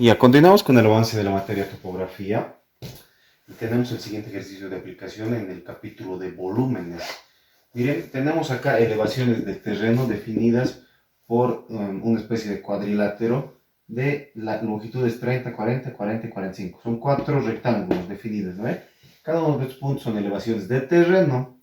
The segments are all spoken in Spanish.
Y continuamos con el avance de la materia topografía. Y tenemos el siguiente ejercicio de aplicación en el capítulo de volúmenes. Miren, tenemos acá elevaciones del terreno definidas por una especie de cuadrilátero de la longitudes 30, 40, 40 y 45. Son cuatro rectángulos definidos, ¿no? Cada uno de estos puntos son elevaciones de terreno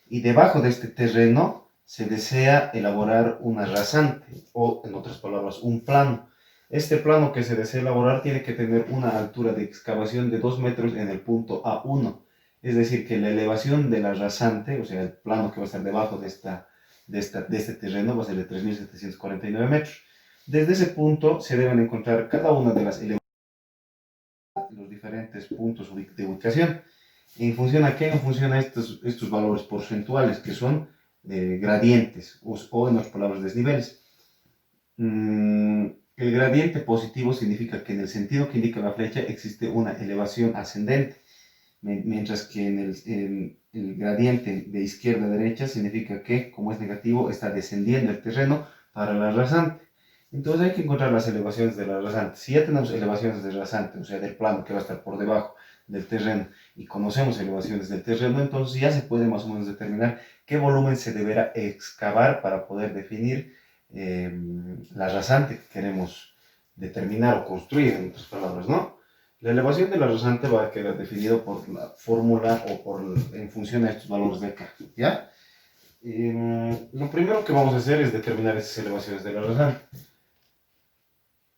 y debajo de este terreno se desea elaborar una rasante o, en otras palabras, un plano. Este plano que se desea elaborar tiene que tener una altura de excavación de 2 metros en el punto A1. Es decir, que la elevación de la rasante, o sea, el plano que va a estar debajo de este terreno, va a ser de 3.749 metros. Desde ese punto se deben encontrar cada una de las elevaciones, los diferentes puntos de ubicación. ¿En función a qué? En función a estos valores porcentuales, que son gradientes, o en otras palabras, desniveles. El gradiente positivo significa que en el sentido que indica la flecha existe una elevación ascendente, mientras que en el gradiente de izquierda a derecha significa que, como es negativo, está descendiendo el terreno para la rasante. Entonces hay que encontrar las elevaciones de la rasante. Si ya tenemos elevaciones de rasante, o sea, del plano que va a estar por debajo del terreno, y conocemos elevaciones del terreno, entonces ya se puede más o menos determinar qué volumen se deberá excavar para poder definir la rasante que queremos determinar o construir, en otras palabras, ¿no? La elevación de la rasante va a quedar definido por la fórmula o en función a estos valores de acá, ¿ya? Lo primero que vamos a hacer es determinar esas elevaciones de la rasante.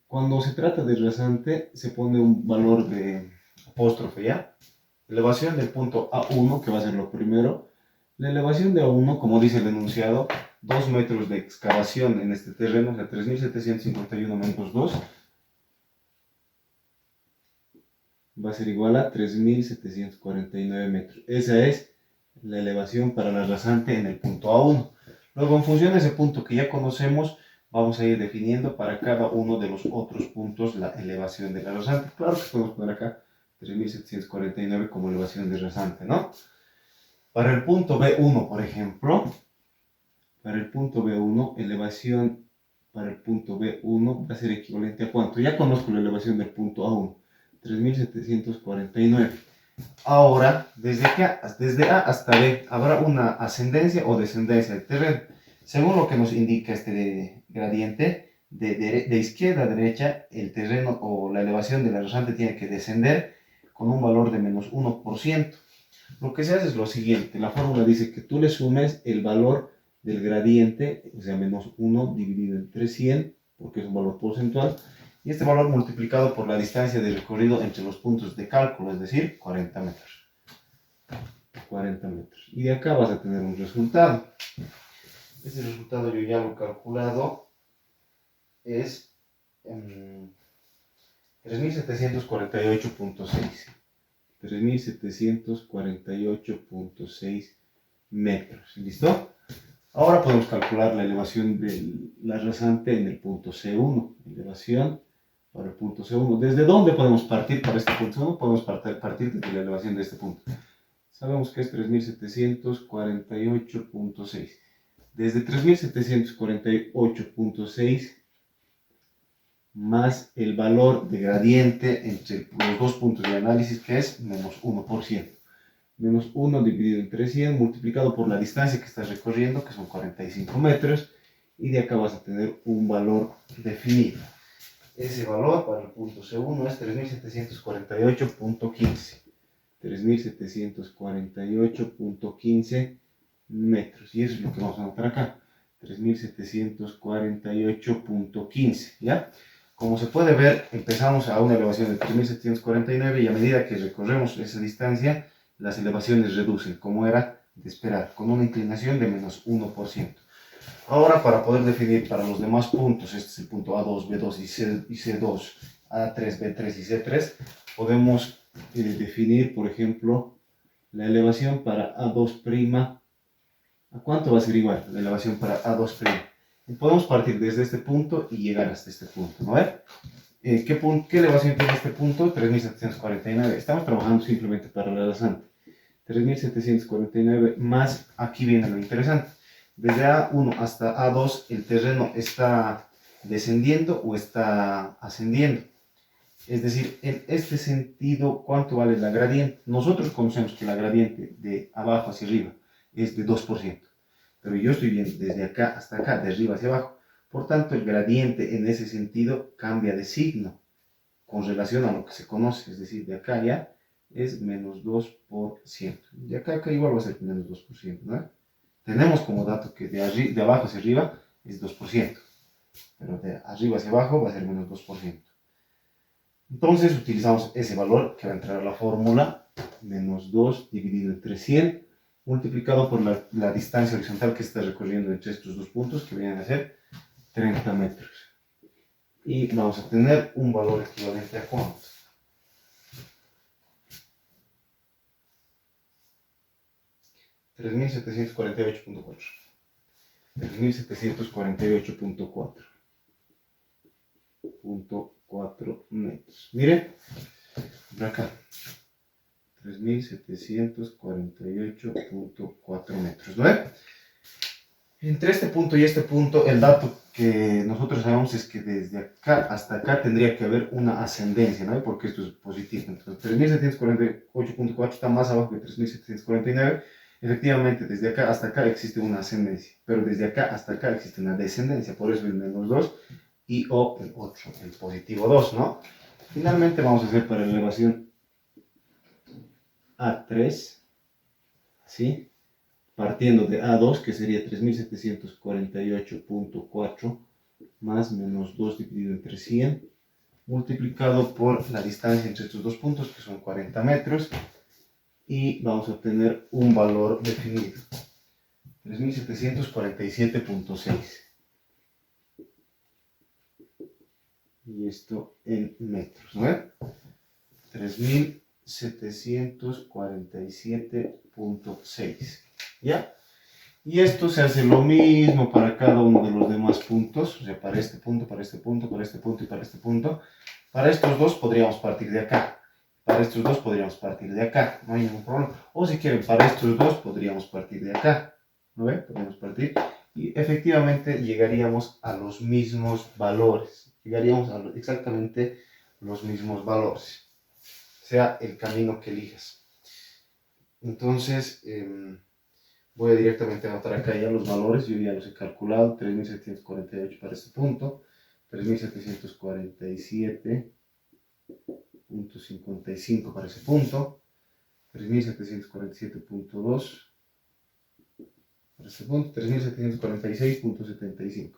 Cuando se trata de rasante, se pone un valor de apóstrofe, ¿ya? Elevación del punto A1, que va a ser lo primero. La elevación de A1, como dice el enunciado, 2 metros de excavación en este terreno, o sea, 3.751 menos 2, va a ser igual a 3.749 metros. Esa es la elevación para la rasante en el punto A1. Luego, en función de ese punto que ya conocemos, vamos a ir definiendo para cada uno de los otros puntos la elevación de la rasante. Claro que podemos poner acá 3.749 como elevación de rasante, ¿no? Para el punto B1, por ejemplo, para el punto B1, elevación para el punto B1 va a ser equivalente a ¿cuánto? Ya conozco la elevación del punto A1, 3.749. Ahora, desde A hasta B, habrá una ascendencia o descendencia del terreno. Según lo que nos indica este gradiente, de izquierda a derecha, el terreno o la elevación de la rasante tiene que descender con un valor de menos 1%. Lo que se hace es lo siguiente, la fórmula dice que tú le sumes el valor del gradiente, o sea, menos 1 dividido entre 100, porque es un valor porcentual, y este valor multiplicado por la distancia de recorrido entre los puntos de cálculo, es decir, 40 metros. 40 metros. Y de acá vas a tener un resultado. Ese resultado yo ya lo he calculado, es 3.748.6. 3.748.6 metros. ¿Listo? Ahora podemos calcular la elevación de la rasante en el punto C1. Elevación para el punto C1. ¿Desde dónde podemos partir para este punto C1? Podemos partir desde la elevación de este punto. Sabemos que es 3.748.6. Desde 3.748.6 más el valor de gradiente entre los dos puntos de análisis, que es menos 1%. Menos 1 dividido entre 100 multiplicado por la distancia que estás recorriendo, que son 45 metros, y de acá vas a tener un valor definido. Ese valor para el punto C1 es 3.748.15. 3.748.15 metros. Y eso es lo que vamos a anotar acá. 3.748.15, ¿ya? Como se puede ver, empezamos a una elevación de 3.749 y a medida que recorremos esa distancia, las elevaciones reducen, como era de esperar, con una inclinación de menos 1%. Ahora, para poder definir para los demás puntos, este es el punto A2, B2 y C2, A3, B3 y C3, podemos definir, por ejemplo, la elevación para A2'. ¿A cuánto va a ser igual la elevación para A2'? Y podemos partir desde este punto y llegar hasta este punto, ¿no? ¿Qué elevación tiene este punto? 3.749. Estamos trabajando simplemente para la rasante. 3.749 más, aquí viene lo interesante. Desde A1 hasta A2 el terreno está descendiendo o está ascendiendo. Es decir, en este sentido, ¿cuánto vale la gradiente? Nosotros conocemos que la gradiente de abajo hacia arriba es de 2%, pero yo estoy viendo desde acá hasta acá, de arriba hacia abajo. Por tanto, el gradiente en ese sentido cambia de signo con relación a lo que se conoce, es decir, de acá ya es menos 2%. De acá a acá igual va a ser menos 2%, ¿no? Tenemos como dato que de abajo hacia arriba es 2%, pero de arriba hacia abajo va a ser menos 2%. Entonces utilizamos ese valor que va a entrar a la fórmula, menos 2 dividido entre 100, multiplicado por la distancia horizontal que está recorriendo entre estos dos puntos, que vienen a ser 30 metros. Y vamos a tener un valor equivalente a ¿cuánto? 3748.4. 3748.4 metros. Miren, por acá. 3748.4 metros, ¿no? Entre este punto y este punto, el dato que nosotros sabemos es que desde acá hasta acá tendría que haber una ascendencia, ¿no? Porque esto es positivo. Entonces, 3748.4 está más abajo que 3749. Efectivamente, desde acá hasta acá existe una ascendencia, pero desde acá hasta acá existe una descendencia, por eso el menos 2 y o el otro, el positivo 2, ¿no? Finalmente vamos a hacer para la elevación A3, ¿sí? Partiendo de A2, que sería 3748.4 más menos 2 dividido entre 100, multiplicado por la distancia entre estos dos puntos, que son 40 metros, y vamos a obtener un valor definido, 3747.6. Y esto en metros, ¿no? 3747.6. ¿Ya? Y esto se hace lo mismo para cada uno de los demás puntos, o sea, para este punto, para este punto, para este punto y para este punto. Para estos dos podríamos partir de acá. Para estos dos podríamos partir de acá, no hay ningún problema. O si quieren, para estos dos podríamos partir de acá. ¿No ven? Podríamos partir. Y efectivamente llegaríamos a los mismos valores. Llegaríamos a exactamente los mismos valores. Sea el camino que elijas. Entonces, voy a directamente anotar acá ya los valores. Yo ya los he calculado. 3748 para este punto. 3747.55 para ese punto. 3747.2 para este punto. 3746.75.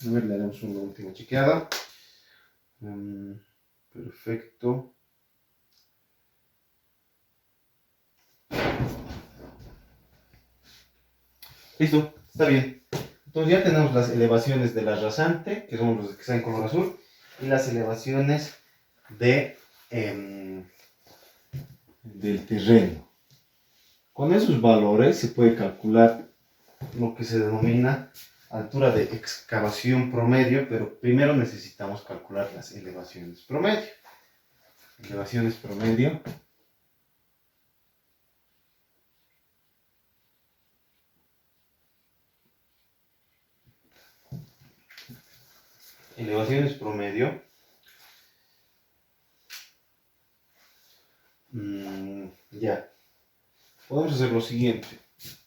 A ver, le haremos una última chequeada. Perfecto. Listo, está bien. Entonces ya tenemos las elevaciones de la rasante, que son los que están en color azul, y las elevaciones del terreno. Con esos valores se puede calcular lo que se denomina altura de excavación promedio, pero primero necesitamos calcular las elevaciones promedio. Elevaciones promedio. Elevaciones promedio. Ya. Podemos hacer lo siguiente.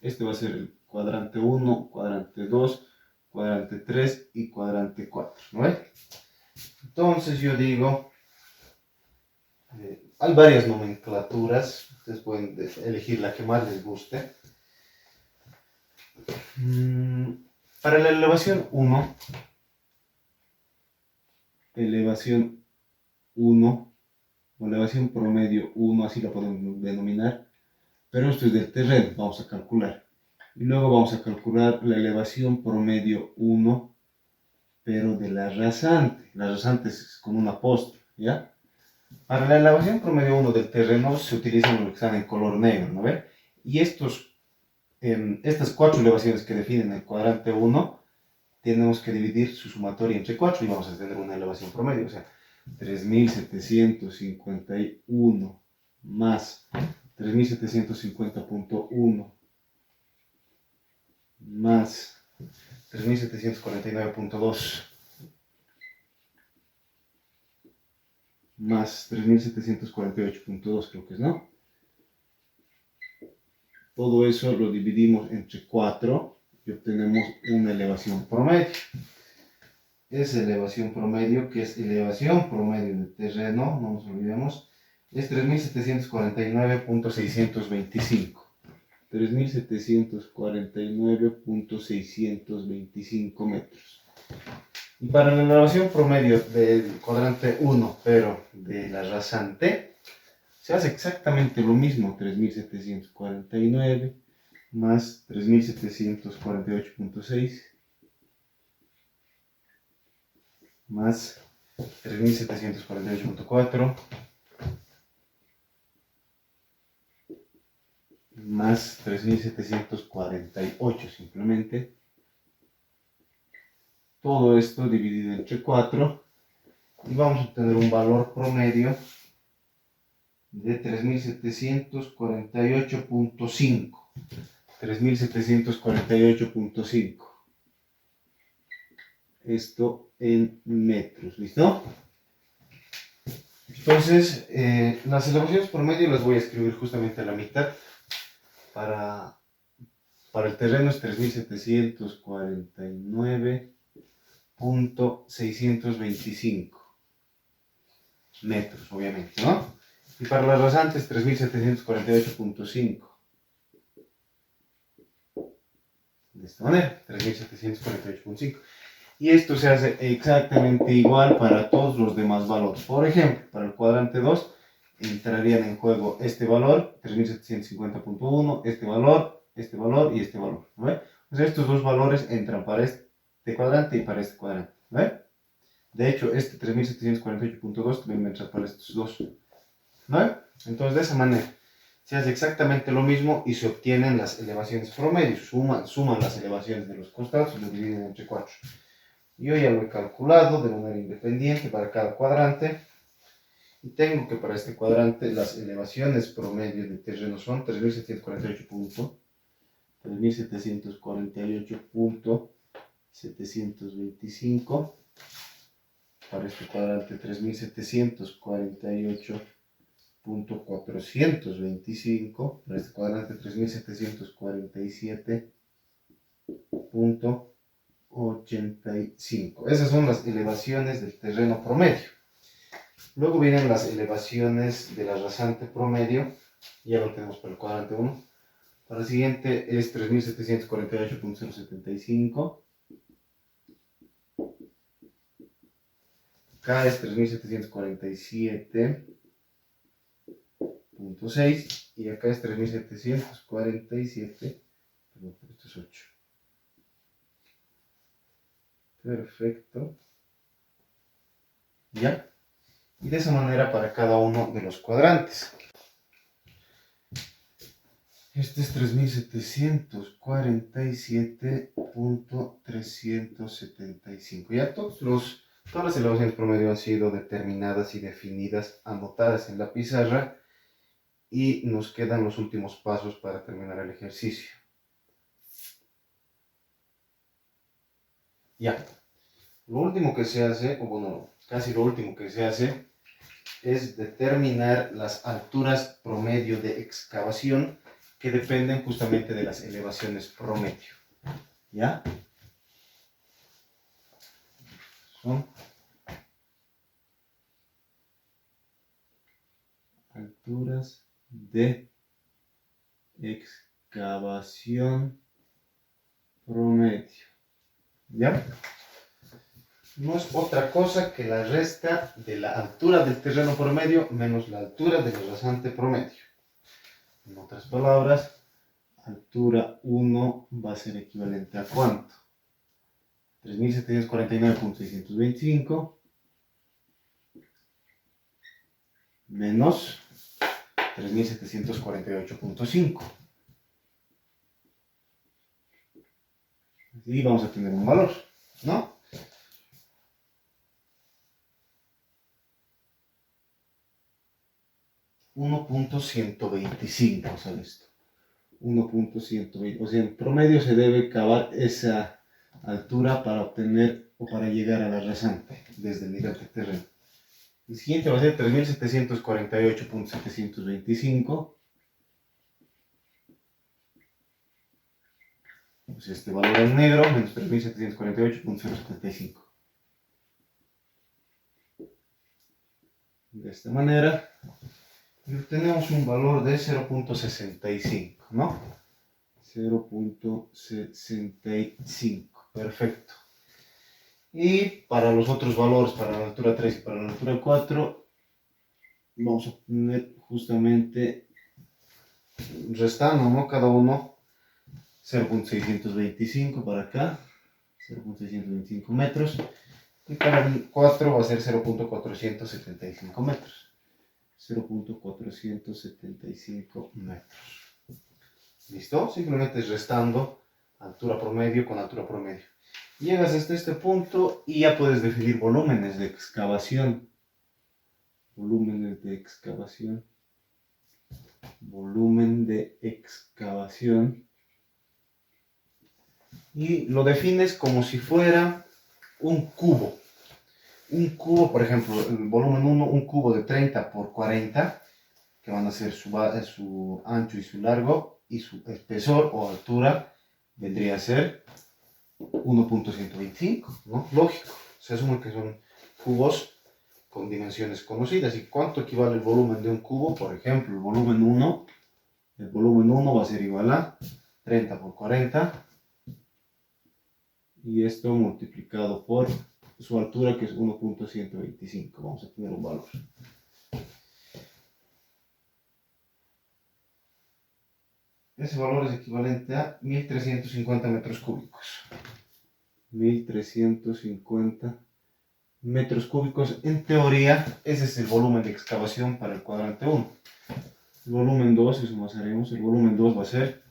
Este va a ser el cuadrante 1, cuadrante 2, cuadrante 3 y cuadrante 4, ¿no es? Entonces yo digo, hay varias nomenclaturas, ustedes pueden elegir la que más les guste. Para la elevación 1, elevación 1, o elevación promedio 1, así la podemos denominar, pero esto es del terreno, vamos a calcular. Y luego vamos a calcular la elevación promedio 1, pero de la rasante. La rasante es con un apóstrofe, ¿ya? Para la elevación promedio 1 del terreno se utilizan los que están en color negro, ¿no ven? Y estas 4 elevaciones que definen el cuadrante 1, tenemos que dividir su sumatoria entre 4 y vamos a tener una elevación promedio, o sea, 3751 más 3750.1 más 3749.2 más 3748.2 creo que es, ¿no? Todo eso lo dividimos entre 4 y obtenemos una elevación promedio. Esa elevación promedio, que es elevación promedio del terreno, no nos olvidemos, es 3749.625. 3749.625 metros. Y para la elevación promedio del cuadrante 1, pero de la rasante, se hace exactamente lo mismo, 3749 más 3748.6 más 3748.4 más 3748 simplemente. Todo esto dividido entre 4 y vamos a obtener un valor promedio de 3748.5. 3748.5. Esto en metros, ¿listo? Entonces, las elevaciones promedio las voy a escribir justamente a la mitad. Para el terreno es 3749.625 metros, obviamente, ¿no? Y para las rasantes 3748.5. De esta manera, 3748.5. Y esto se hace exactamente igual para todos los demás valores. Por ejemplo, para el cuadrante 2 entrarían en juego este valor, 3750.1, este valor y este valor. ¿Ve? O sea, estos dos valores entran para este cuadrante y para este cuadrante. ¿Ve? De hecho, este 3748.2 también va a entrar para estos dos. ¿Ve? Entonces, de esa manera, se hace exactamente lo mismo y se obtienen las elevaciones promedio. Suman las elevaciones de los costados y lo dividen entre 4. Yo ya lo he calculado de manera independiente para cada cuadrante. Y tengo que para este cuadrante las elevaciones promedio de terreno son 3748.725. Para este cuadrante 3748.425. Para este cuadrante 3747.85. Esas son las elevaciones del terreno promedio. Luego vienen las elevaciones de la rasante promedio. Ya lo tenemos para el cuadrante 1. Para el siguiente es 3748.075. Acá es 3747.6 y acá es 3747. Perdón, esto es 8. Perfecto. ¿Ya? Y de esa manera para cada uno de los cuadrantes. Este es 3747.375. Ya todas las elevaciones promedio han sido determinadas y definidas, anotadas en la pizarra. Y nos quedan los últimos pasos para terminar el ejercicio. Ya. Lo último que se hace, o bueno, casi lo último que se hace, es determinar las alturas promedio de excavación que dependen justamente de las elevaciones promedio. ¿Ya? Son alturas de excavación promedio. ¿Ya? No es otra cosa que la resta de la altura del terreno promedio menos la altura de la rasante promedio. En otras palabras, altura 1 va a ser equivalente a ¿cuánto? 3749.625 menos 3748.5. Así vamos a tener un valor, ¿no? .125 sale esto. 1.120. O sea, en promedio se debe cavar esa altura para obtener o para llegar a la rasante desde el nivel del terreno. El siguiente va a ser 3748.725. Pues este valor en negro, menos 3748.075. De esta manera. Y obtenemos un valor de 0.65, ¿no? 0.65. Perfecto. Y para los otros valores, para la altura 3 y para la altura 4, vamos a obtener justamente restando, ¿no? Cada uno 0.625 para acá, 0.625 metros. Y para el 4 va a ser 0.475 metros. 0.475 metros. ¿Listo? Simplemente restando altura promedio con altura promedio. Llegas hasta este punto y ya puedes definir volúmenes de excavación. Volúmenes de excavación. Volumen de excavación. Y lo defines como si fuera un cubo. Un cubo, por ejemplo, el volumen 1, un cubo de 30 por 40, que van a ser su ancho y su largo, y su espesor o altura vendría a ser 1.125, ¿no? Lógico, se asume que son cubos con dimensiones conocidas. ¿Y cuánto equivale el volumen de un cubo? Por ejemplo, el volumen 1 va a ser igual a 30 por 40, y esto multiplicado por su altura, que es 1.125. Vamos a tener un valor. Ese valor es equivalente a 1350 metros cúbicos. 1350 metros cúbicos. En teoría, ese es el volumen de excavación para el cuadrante 1. El volumen 2, si sumaremos, el volumen 2 va a ser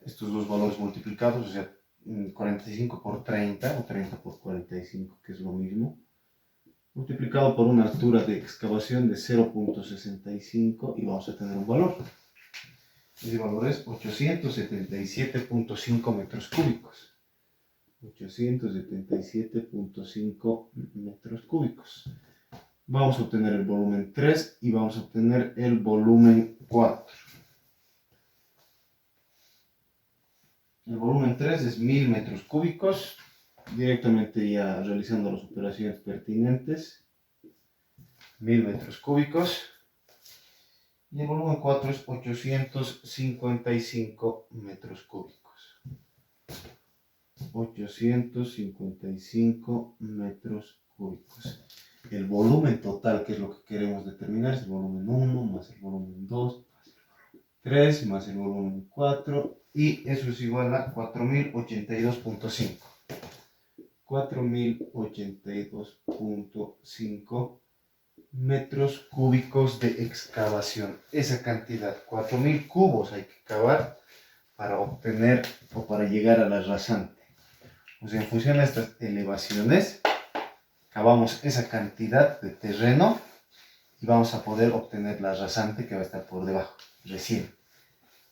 estos dos valores multiplicados, o sea, 45 por 30 o 30 por 45, que es lo mismo, multiplicado por una altura de excavación de 0.65, y vamos a tener un valor. Ese valor es 877.5 metros cúbicos. 877.5 metros cúbicos. Vamos a obtener el volumen 3 y vamos a obtener el volumen 4. El volumen 3 es 1000 metros cúbicos. Directamente ya realizando las operaciones pertinentes. 1000 metros cúbicos. Y el volumen 4 es 855 metros cúbicos. 855 metros cúbicos. El volumen total, que es lo que queremos determinar, es el volumen 1 más el volumen 2 más el volumen 3 más el volumen 4, y eso es igual a 4082.5. 4082.5 metros cúbicos de excavación. Esa cantidad, 4000 cubos hay que cavar para obtener o para llegar a la rasante. O sea, en función de estas elevaciones, cavamos esa cantidad de terreno y vamos a poder obtener la rasante que va a estar por debajo, recién.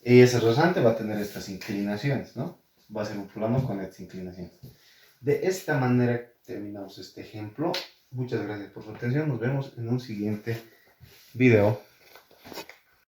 Y esa rasante va a tener estas inclinaciones, ¿no? Va a ser un plano con estas inclinaciones. De esta manera terminamos este ejemplo. Muchas gracias por su atención. Nos vemos en un siguiente video.